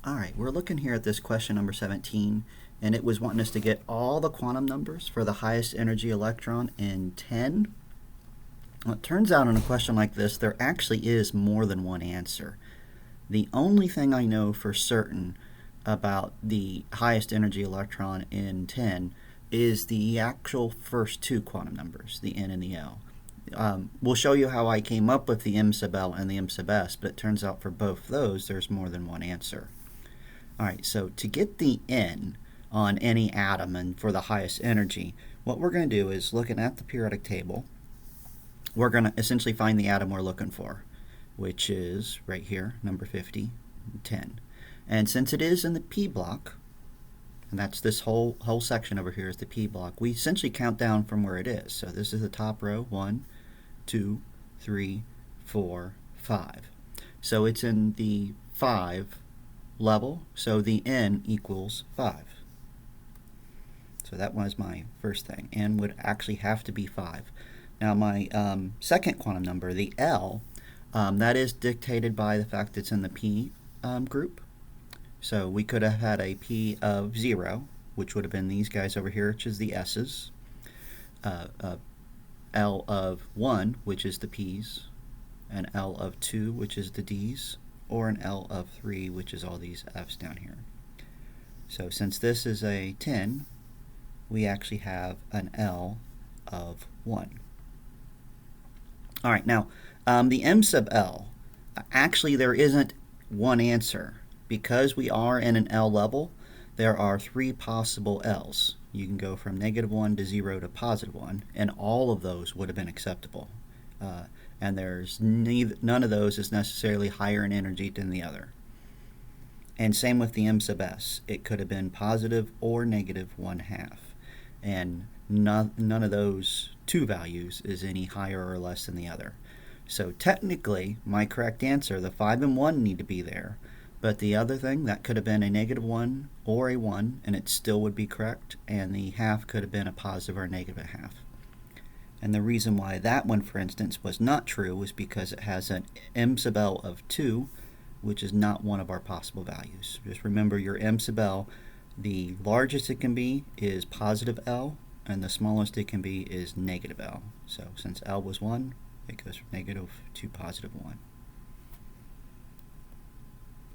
All right, we're looking here at this question number 17, and it was wanting us to get all the quantum numbers for the highest energy electron in 10. Well, it turns out in a question like this, there actually is more than one answer. The only thing I know for certain about the highest energy electron in 10 is the actual first two quantum numbers, the n and the l. We'll show you how I came up with the m sub l and the m sub s, but it turns out for both those, there's more than one answer. All right, so to get the n on any atom and for the highest energy, what we're going to do is looking at the periodic table, we're going to essentially find the atom we're looking for, which is right here, number 50, 10. And since it is in the p block, and that's this whole section over here is the p block, we essentially count down from where it is. So this is the top row, 1, 2, 3, 4, 5. So it's in the 5 level, so the n equals 5. So that was my first thing. N would actually have to be 5. Now my second quantum number, the L, that is dictated by the fact it's in the p group. So we could have had a p of 0, which would have been these guys over here, which is the s's, L of 1, which is the p's, an L of 2, which is the d's, or an L of 3, which is all these f's down here. So since this is a 10, we actually have an L of 1. All right, now the m sub l, actually there isn't one answer. Because we are in an L level, there are 3 possible L's. You can go from -1 to 0 to +1, and all of those would have been acceptable. And there's none of those is necessarily higher in energy than the other. And same with the m sub s. It could have been positive or -1/2. And none of those two values is any higher or less than the other. So technically, my correct answer, the 5 and 1 need to be there. But the other thing, that could have been a -1 or a 1, and it still would be correct. And the half could have been a positive or a -1/2. And the reason why that one, for instance, was not true was because it has an m sub l of 2, which is not one of our possible values. Just remember your m sub l, the largest it can be is positive L, and the smallest it can be is negative L. So since L was 1, it goes from negative to positive 1.